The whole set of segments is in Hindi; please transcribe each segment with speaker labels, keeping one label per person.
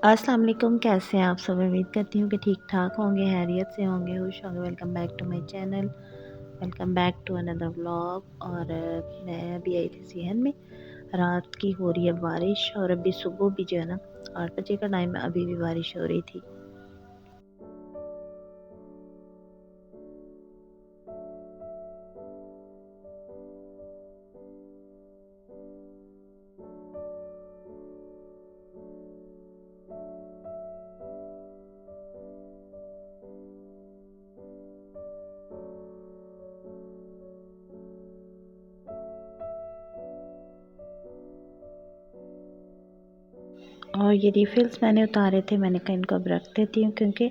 Speaker 1: अस्सलाम वालेकुम, कैसे हैं आप सब? उम्मीद करती हूँ कि ठीक-ठाक होंगे, खैरियत से होंगे, खुश होंगे। Welcome back to my channel, welcome back to another vlog. और मैं अभी आई थी सेहन में। रात की हो रही है बारिश और अभी सुबह भी जो है ना 8 बजे का टाइम है, अभी भी बारिश हो रही थी। और ये रिफिल्स मैंने उतारे थे, मैंने कहा इनको अब रख देती हूँ क्योंकि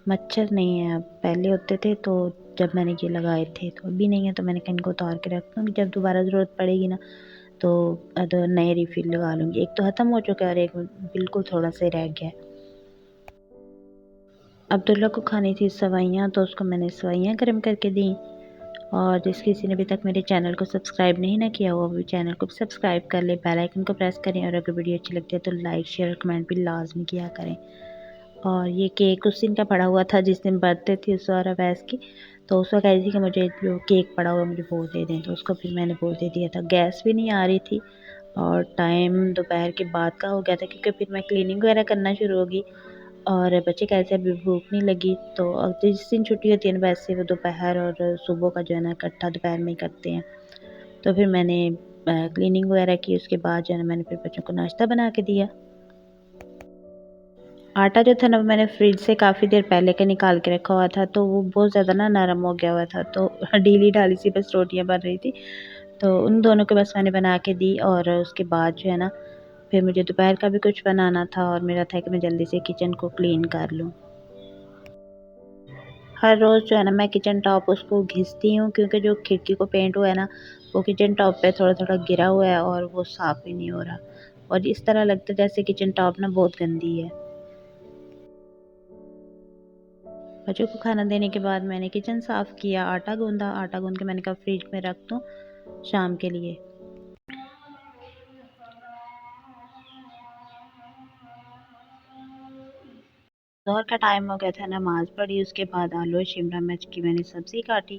Speaker 1: मच्छर नहीं है। अब पहले होते थे तो जब मैंने ये लगाए थे, तो अभी नहीं है, तो मैंने कहा इनको उतार के रख दूँगी, जब दोबारा ज़रूरत पड़ेगी ना तो नए रिफ़िल लगा लूँगी। एक तो ख़त्म हो चुका है और एक बिल्कुल थोड़ा-सा ही रह गया है। अब्दुल्ला को खानी थी सेवइयाँ, तो उसको मैंने सेवइयाँ गर्म करके दी। और जिस किसी ने अभी तक मेरे चैनल को सब्सक्राइब नहीं ना किया हुआ, वो चैनल को भी सब्सक्राइब कर ले, बेल आइकन को प्रेस करें और अगर वीडियो अच्छी लगती है तो लाइक, शेयर और कमेंट भी लाज़मी किया करें। और ये केक उस दिन का पड़ा हुआ था जिस दिन बर्थडे थी उस अवैस की, तो उस वक़्त कह रही थी कि मुझे जो केक पड़ा हुआ है मुझे वो दे दें, तो उसको फिर मैंने वो दे दिया था। गैस भी नहीं आ रही थी और टाइम दोपहर के बाद का हो गया था क्योंकि फिर मैं क्लीनिंग वगैरह करना शुरू होगी और बच्चे कह रहे थे अभी भूख नहीं लगी। तो जिस दिन छुट्टी होती है ना वैसे वो दोपहर और सुबह का जो है ना इकट्ठा दोपहर में ही करते हैं। तो फिर मैंने क्लीनिंग वगैरह की, उसके बाद जो है ना मैंने फिर बच्चों को नाश्ता बना के दिया। आटा जो था ना मैंने फ्रिज से काफ़ी देर पहले का निकाल के रखा हुआ था, तो वो बहुत ज़्यादा ना नरम हो गया हुआ था, तो ढीली-ढाली सी बस रोटियाँ बन रही थी। तो उन दोनों को बस मैंने बना के दी और उसके बाद जो है ना फिर मुझे दोपहर का भी कुछ बनाना था और मेरा था कि मैं जल्दी से किचन को क्लीन कर लूँ। हर रोज़ जो है ना मैं किचन टॉप उसको घिसती हूँ क्योंकि जो खिड़की को पेंट हुआ है ना, वो किचन टॉप पे थोड़ा-थोड़ा गिरा हुआ है और वो साफ़ भी नहीं हो रहा और इस तरह लगता है जैसे किचन टॉप ना बहुत गंदी है। बच्चों को खाना देने के बाद मैंने किचन साफ़ किया, आटा गूँधा, आटा गूँध के मैंने कहा फ्रिज में रख दूँ शाम के लिए। ज़ोहर का टाइम हो गया था, नमाज़ पढ़ी, उसके बाद आलू और शिमला मिर्च की मैंने सब्ज़ी काटी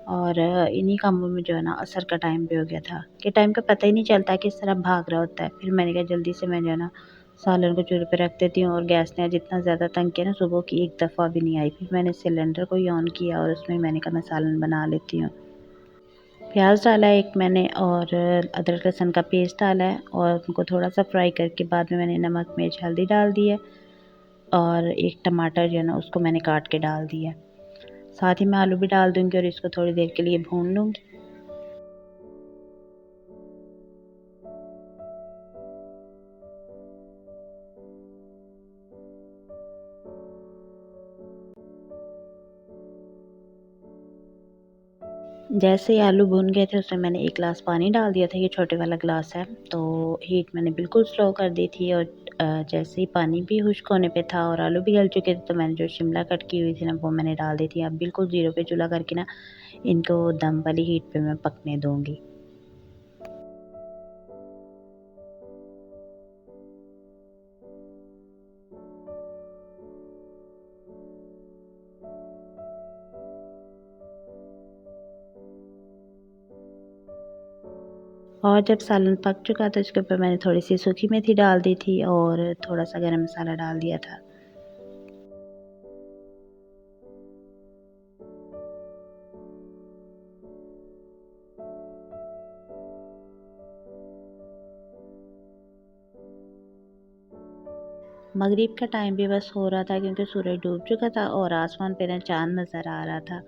Speaker 1: और इन्हीं कामों में जो है ना असर का टाइम भी हो गया था कि टाइम का पता ही नहीं चलता किस तरह भाग रहा होता है। फिर मैंने कहा जल्दी से मैं जो है ना सालन को चूल्हे पे रख देती हूँ और गैस ने आज इतना ज़्यादा तंग किया ना सुबह की एक दफ़ा भी नहीं आई। फिर मैंने सिलेंडर को ही ऑन किया और उसमें मैंने कहा मैं सालन बना लेती हूँ। प्याज डाला है एक मैंने और अदरक लहसुन का पेस्ट डाला है और उनको थोड़ा-सा फ्राई करके बाद में मैंने नमक, मिर्च, हल्दी डाल दी है और एक टमाटर जो है ना उसको मैंने काट के डाल दिया। साथ ही मैं आलू भी डाल दूँगी और इसको थोड़ी देर के लिए भून लूँगी। जैसे ही आलू भुन गए थे उसमें मैंने 1 ग्लास पानी डाल दिया था, ये छोटे वाला ग्लास है, तो हीट मैंने बिल्कुल स्लो कर दी थी और जैसे ही पानी भी खुश्क होने पे था और आलू भी गल चुके थे तो मैंने जो शिमला कट की हुई थी ना वो मैंने डाल दी थी। अब बिल्कुल ज़ीरो पे चूल्हा करके ना इनको दम वाली हीट पे मैं पकने दूँगी। और जब सालन पक चुका तो इसके ऊपर मैंने थोड़ी-सी सूखी मेथी डाल दी थी और थोड़ा-सा गरम मसाला डाल दिया था। मगरिब का टाइम भी बस हो रहा था क्योंकि सूरज डूब चुका था और आसमान पे ना चाँद नज़र आ रहा था।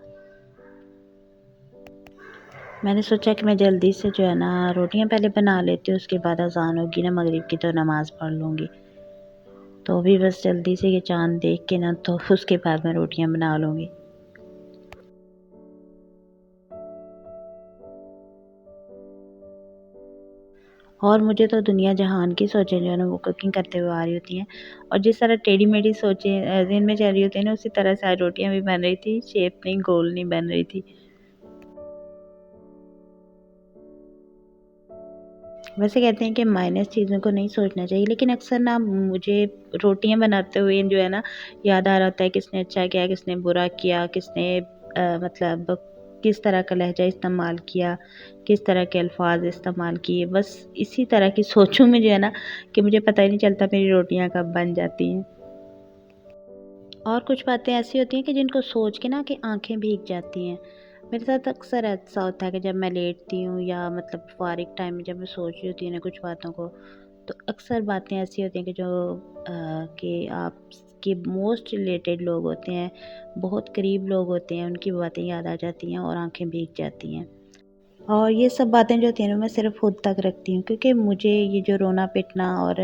Speaker 1: मैंने सोचा कि मैं जल्दी से जो है ना रोटियां पहले बना लेती हूँ, उसके बाद अज़ान होगी ना मगरिब की तो नमाज़ पढ़ लूँगी। तो अभी बस जल्दी से ये चाँद देख के ना तो उसके बाद मैं रोटियां बना लूँगी। और मुझे तो दुनिया जहान की सोचें जो है ना वो कुकिंग करते हुए आ रही होती हैं और जिस तरह टेढ़ी-मेढ़ी सोचें ज़हन में चल रही होती है ना उसी तरह से आज रोटियां भी बन रही थी, शेप नहीं गोल नहीं बन रही थी। वैसे कहते हैं कि माइनस चीज़ों को नहीं सोचना चाहिए, लेकिन अक्सर ना मुझे रोटियां बनाते हुए जो है ना याद आ रहा होता है किसने अच्छा किया, किसने बुरा किया, किसने मतलब किस तरह का लहजा इस्तेमाल किया, किस तरह के अल्फाज इस्तेमाल किए। बस इसी तरह की सोचों में जो है ना कि मुझे पता ही नहीं चलता मेरी रोटियां कब बन जाती हैं। और कुछ बातें ऐसी होती हैं कि जिनको सोच के ना कि आंखें भीग जाती हैं। मेरे साथ अक्सर ऐसा होता है कि जब मैं लेटती हूँ या मतलब फारिग टाइम में जब मैं सोच रही होती हूँ ना कुछ बातों को, तो अक्सर बातें ऐसी होती हैं कि जो कि आपके मोस्ट रिलेटेड लोग होते हैं, बहुत करीब लोग होते हैं, उनकी बातें याद आ जाती हैं और आंखें भीग जाती हैं। और ये सब बातें जो होती हैं ना मैं सिर्फ़ खुद तक रखती हूँ, क्योंकि मुझे ये जो रोना-पिटना और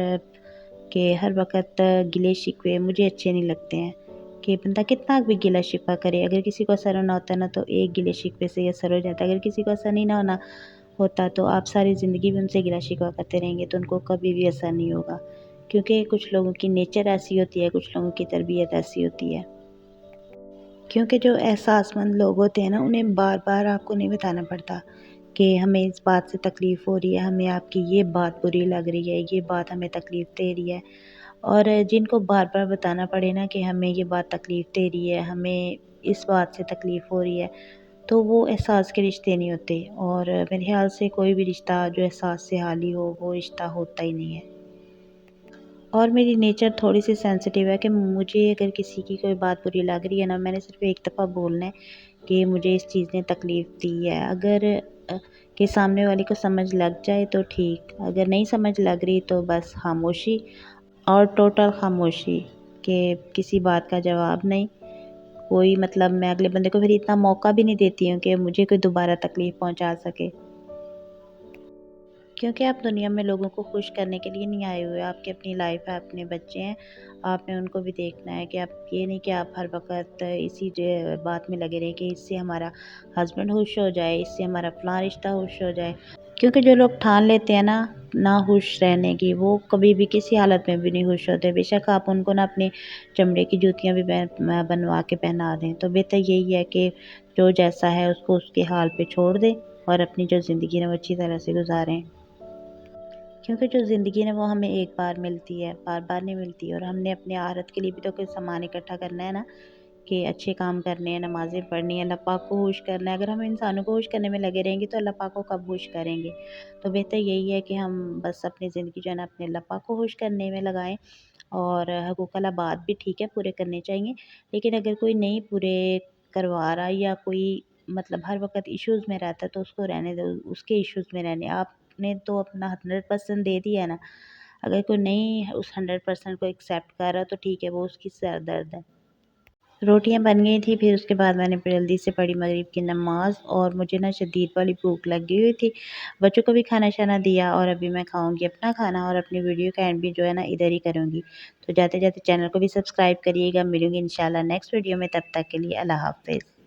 Speaker 1: कि हर वक़्त गिले-शिकवे मुझे अच्छे नहीं लगते हैं। कि बंदा कितना भी गिला-शिकवा करे, अगर किसी को असर होना होता है ना तो एक गिले-शिकवे से ही असर हो जाता है। अगर किसी को असर नहीं ना होना होता तो आप सारी ज़िंदगी भी उनसे गिला-शिकवा करते रहेंगे तो उनको कभी भी असर नहीं होगा। क्योंकि कुछ लोगों की नेचर ऐसी होती है, कुछ लोगों की तरबियत ऐसी होती है। क्योंकि जो एहसासमंद लोग होते हैं ना उन्हें बार-बार आपको नहीं बताना पड़ता कि हमें इस बात से तकलीफ़ हो रही है, हमें आपकी ये बात बुरी लग रही है, ये बात हमें तकलीफ़ दे रही है। और जिनको बार-बार बताना पड़े ना कि हमें ये बात तकलीफ़ दे रही है, हमें इस बात से तकलीफ़ हो रही है, तो वो एहसास के रिश्ते नहीं होते। और मेरे ख़्याल से कोई भी रिश्ता जो एहसास से खाली हो, वो रिश्ता होता ही नहीं है। और मेरी नेचर थोड़ी-सी सेंसिटिव है कि मुझे अगर किसी की कोई बात बुरी लग रही है ना, मैंने सिर्फ़ एक दफ़ा बोलना है कि मुझे इस चीज़ ने तकलीफ़ दी है। अगर कि सामने वाले को समझ लग जाए तो ठीक, अगर नहीं समझ लग रही तो बस खामोशी और टोटल खामोशी, कि किसी बात का जवाब नहीं। कोई मतलब मैं अगले बंदे को फिर इतना मौका भी नहीं देती हूँ कि मुझे कोई दोबारा तकलीफ़ पहुँचा सके। क्योंकि आप दुनिया में लोगों को खुश करने के लिए नहीं आए हुए, आपकी अपनी लाइफ़ है, अपने बच्चे हैं, आपने उनको भी देखना है। कि आप ये नहीं कि आप हर वक़्त इसी बात में लगे रहें कि इससे हमारा हस्बैंड खुश हो जाए, इससे हमारा फलाँ रिश्ता खुश हो जाए। क्योंकि जो लोग ठान लेते हैं ना खुश रहने की, वो कभी भी किसी हालत में भी नहीं खुश होते। बेशक आप उनको ना अपने चमड़े की जूतियाँ भी बनवा के पहना दें, तो बेहतर यही है कि जो जैसा है उसको उसके हाल पे छोड़ दें और अपनी जो ज़िंदगी है वो अच्छी तरह से गुज़ारें। क्योंकि जो ज़िंदगी है वो हमें एक बार मिलती है, बार-बार नहीं मिलती। और हमने अपने आखिरत के लिए भी तो कुछ सामान इकट्ठा करना है ना, कि अच्छे काम करने हैं, नमाज़ें पढ़नी है, अल्लाह पाक को खुश करना है। अगर हम इंसानों को खुश करने में लगे रहेंगे तो अल्लाह पाक को कब खुश करेंगे? तो बेहतर यही है कि हम बस अपनी ज़िंदगी जो है ना अपने अल्लाह पाक को खुश करने में लगाएँ। और हकूक़ अल-इबाद भी ठीक है पूरे करने चाहिए, लेकिन अगर कोई नहीं पूरे करवा रहा या कोई मतलब हर वक़्त इश्यूज़ में रहता है तो उसको रहने दो, उसके इश्यूज़ में रहने। आपने तो अपना 100% दे दिया है ना, अगर कोई नहीं उस 100% को एक्सेप्ट कर रहा तो ठीक है, वो उसकी सरदर्द है। रोटियाँ बन गई थी, फिर उसके बाद मैंने फिर जल्दी से पढ़ी मगरिब की नमाज़, और मुझे ना शदीद वाली भूख लगी हुई थी। बच्चों को भी खाना-शाना दिया और अभी मैं खाऊँगी अपना खाना और अपनी वीडियो का एंड भी जो है ना इधर ही करूँगी। तो जाते-जाते चैनल को भी सब्सक्राइब करिएगा। मिलूँगी इंशाल्लाह नेक्स्ट वीडियो में, तब तक के लिए अल्लाह हाफ़िज़।